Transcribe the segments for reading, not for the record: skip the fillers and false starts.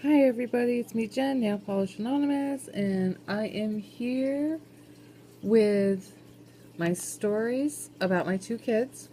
Hi everybody, it's me Jen, Nail Polish Anonymous, and I am here with my stories about my two kids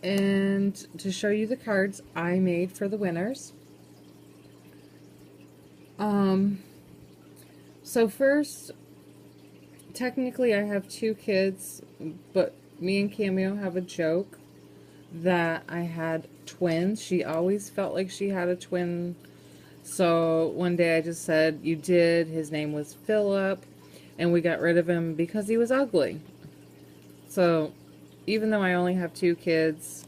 and to show you the cards I made for the winners. Um, so first, technically I have two kids, but me and Cameo have a joke that I had twins. She always felt like she had a twin. So one day I just said, "You did." His name was Philip, and we got rid of him because he was ugly. So even though I only have two kids,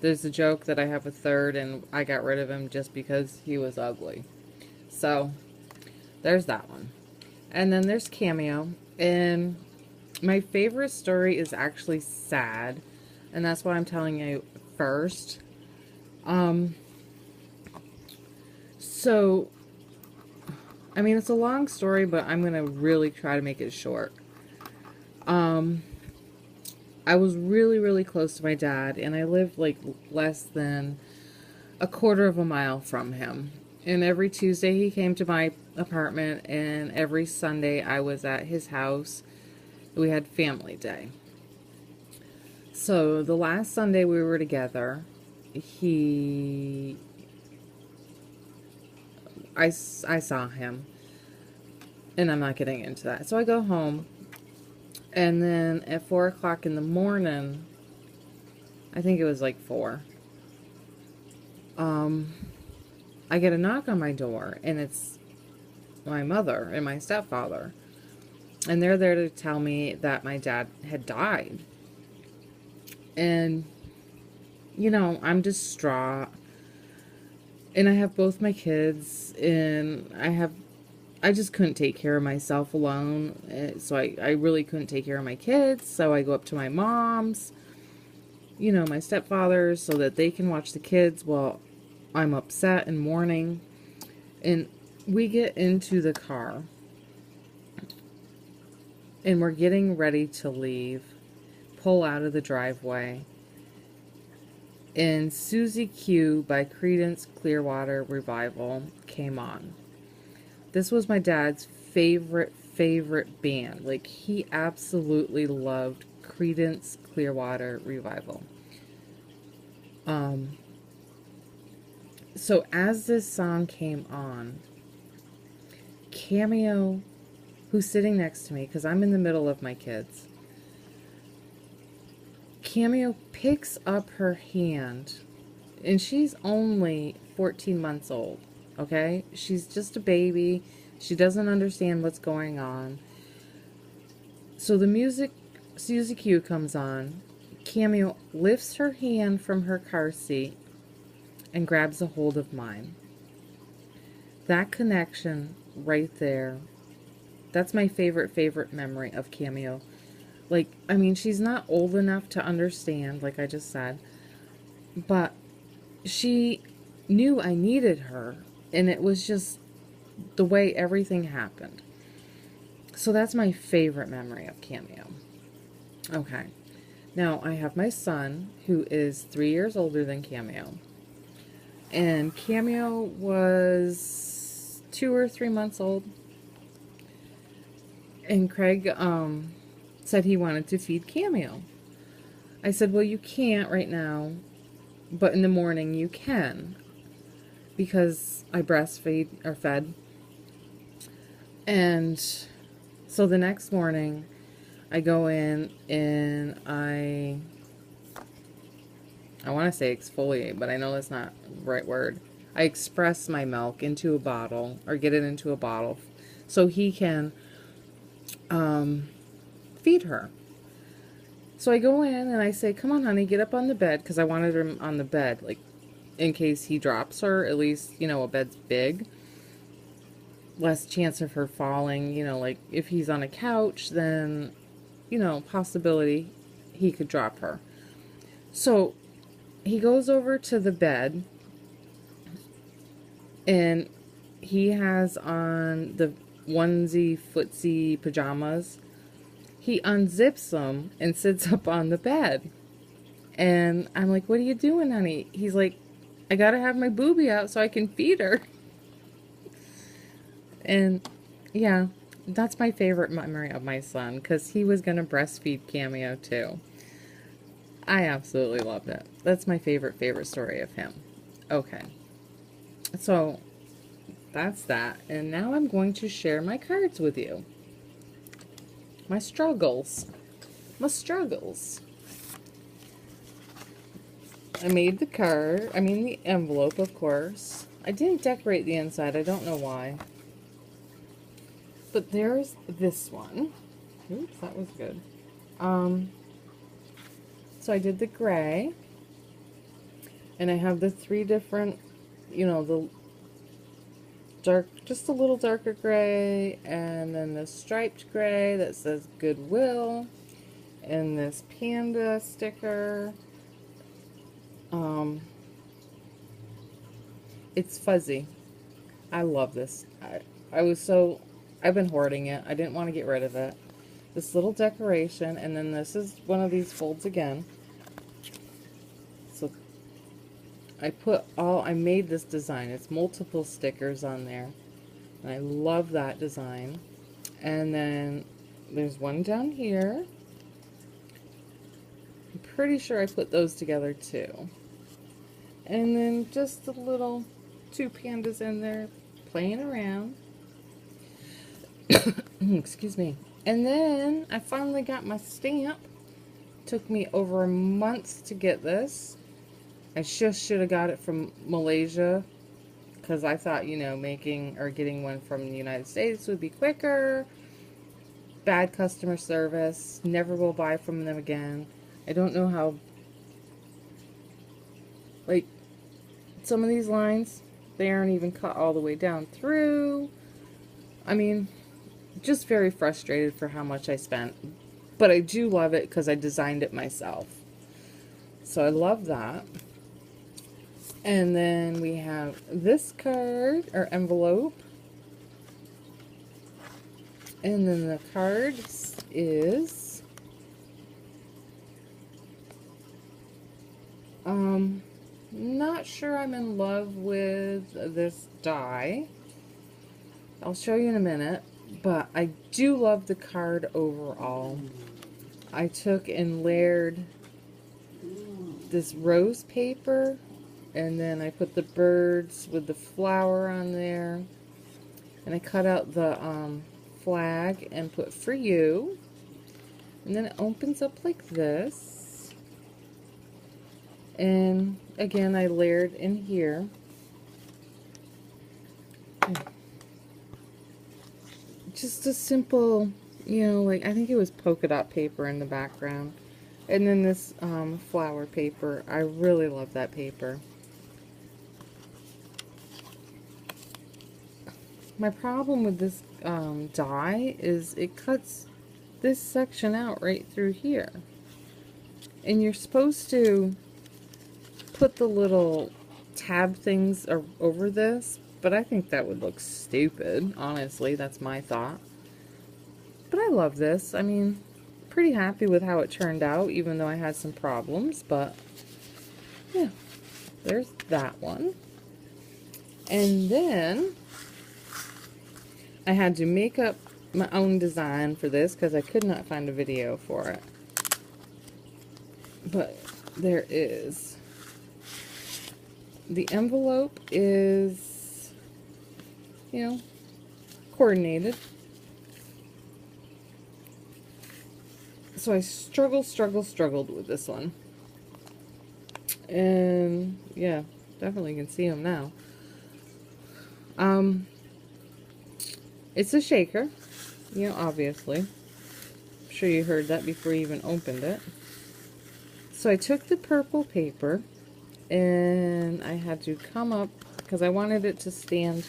there's a joke that I have a third, and I got rid of him just because he was ugly. So there's that one. And then there's Cameo. And my favorite story is actually sad, and that's why I'm telling you first. Um, so I mean, it's a long story, but I'm going to really try to make it short. Um, I was really, really close to my dad, and I lived like less than a quarter of a mile from him. And every Tuesday he came to my apartment, and every Sunday I was at his house. We had family day. So the last Sunday we were together, I saw him, and I'm not getting into that. So I go home, and then at 4 o'clock in the morning, I think it was like 4, um, I get a knock on my door, and it's my mother and my stepfather. And they're there to tell me that my dad had died. And, I'm distraught. And I have both my kids, and I just couldn't take care of myself alone. So I really couldn't take care of my kids. So I go up to my mom's, my stepfather's, so that they can watch the kids while I'm upset and mourning. And we get into the car, and we're getting ready to leave, pull out of the driveway, and Susie Q by Creedence Clearwater Revival came on. This was my dad's favorite band. Like, he absolutely loved Creedence Clearwater Revival. So as this song came on, Cameo, who's sitting next to me, because I'm in the middle of my kids, Cameo picks up her hand, and she's only 14 months old, okay? She's just a baby. She doesn't understand what's going on. So the music, Susie Q comes on. Cameo lifts her hand from her car seat and grabs a hold of mine. That connection right there, that's my favorite memory of Cameo. Like, I mean, she's not old enough to understand, like I just said, but she knew I needed her, and it was just the way everything happened. So that's my favorite memory of Cameo. Okay. Now, I have my son, who is 3 years older than Cameo. And Cameo was 2 or 3 months old. And Craig said he wanted to feed Cameo. I said, well, you can't right now, but in the morning you can, because I breastfeed or fed. And so the next morning I go in and I want to say exfoliate, but I know that's not the right word. I express my milk into a bottle, or get it into a bottle, so he can feed her. So I go in and I say, come on, honey, get up on the bed, because I wanted him on the bed, like, in case he drops her, at least, a bed's big. Less chance of her falling, like, if he's on a couch, then, possibility he could drop her. So he goes over to the bed, and he has on the onesie footsie pajamas. He unzips them and sits up on the bed. And I'm like, what are you doing, honey? He's like, I gotta have my boobie out so I can feed her. And yeah, that's my favorite memory of my son because he was going to breastfeed Cameo too. I absolutely loved it. That's my favorite story of him. Okay, so that's that. And now I'm going to share my cards with you. My struggles. My struggles. I made the card, I mean the envelope, of course. I didn't decorate the inside, I don't know why. But there's this one. Oops, that was good. So I did the gray. And I have the three different, you know, the dark, just a little darker gray, and then the striped gray that says Goodwill, and this panda sticker. It's fuzzy. I love this. I've been hoarding it. I didn't want to get rid of it. This little decoration, and then this is one of these folds again. So I made this design. It's multiple stickers on there. And I love that design. And then there's one down here. I'm pretty sure I put those together too. And then just the little two pandas in there playing around. Excuse me. And then I finally got my stamp. Took me over a month to get this. I just should have got it from Malaysia because I thought, you know, making or getting one from the United States would be quicker. Bad customer service. Never will buy from them again. I don't know how, like, some of these lines, they aren't even cut all the way down through. I mean, just very frustrated for how much I spent. But I do love it because I designed it myself. So I love that. And then we have this card, or envelope. And then the cards is... not sure I'm in love with this die. I'll show you in a minute. But I do love the card overall. I took and layered this rose paper, and then I put the birds with the flower on there, and I cut out the flag and put for you, and then it opens up like this, and again I layered in here. Just a simple, you know, like I think it was polka dot paper in the background. And then this flower paper. I really love that paper. My problem with this die is it cuts this section out right through here. And you're supposed to put the little tab things over this, but I think that would look stupid, honestly. That's my thought. But I love this. I mean, pretty happy with how it turned out, even though I had some problems. But, yeah, there's that one. And then I had to make up my own design for this because I could not find a video for it. But there is. The envelope is, you know, coordinated. So I struggled with this one. And yeah, definitely can see them now. It's a shaker, you know, obviously. I'm sure you heard that before you even opened it. So I took the purple paper and I had to come up because I wanted it to stand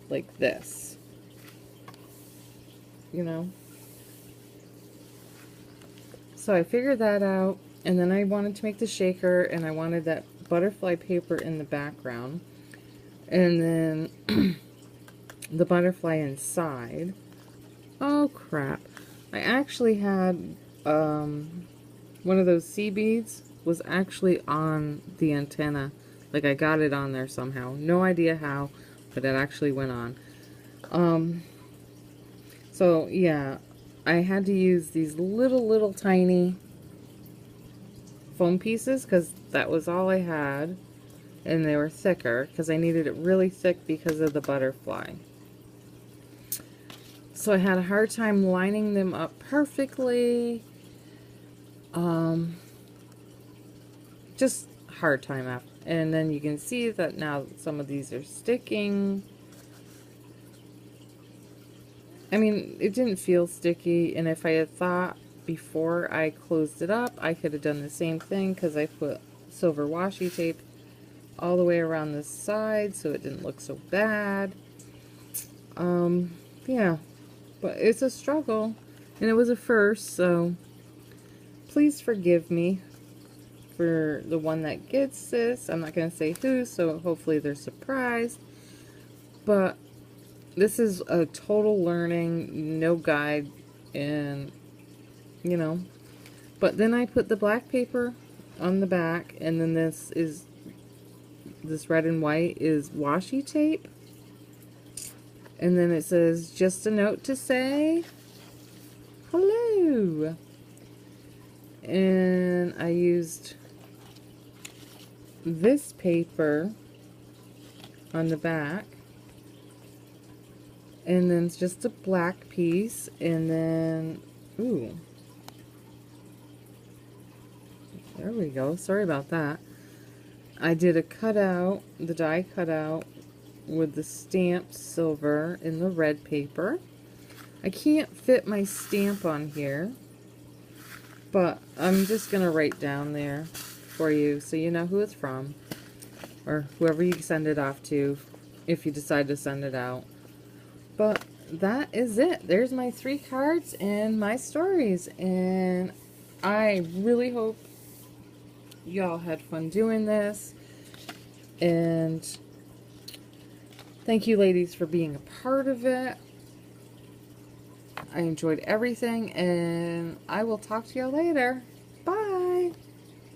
like this, you know. So I figured that out, and then I wanted to make the shaker, and I wanted that butterfly paper in the background, and then the butterfly inside. Oh crap, I actually had one of those sea beads was actually on the antenna. Like I got it on there somehow. No idea how, but it actually went on. Um, so yeah, I had to use these little tiny foam pieces because that was all I had, and they were thicker because I needed it really thick because of the butterfly. So I had a hard time lining them up perfectly. Just hard time after. And then you can see that now some of these are sticking. I mean, it didn't feel sticky, and if I had thought before I closed it up, I could have done the same thing because I put silver washi tape all the way around the side so it didn't look so bad. Yeah, but it's a struggle, and it was a first, so please forgive me for the one that gets this. I'm not going to say who, so hopefully they're surprised, but this is a total learning, no guide, and you know. But then I put the black paper on the back, and then this red and white is washi tape. And then it says, just a note to say hello. And I used this paper on the back. And then it's just a black piece, and then, ooh, there we go. Sorry about that. I did a cutout, the die cutout, with the stamped silver in the red paper. I can't fit my stamp on here, but I'm just going to write down there for you so you know who it's from, or whoever you send it off to if you decide to send it out. But that is it. There's my 3 cards and my stories, and I really hope y'all had fun doing this, and thank you ladies for being a part of it. I enjoyed everything, and I will talk to y'all later.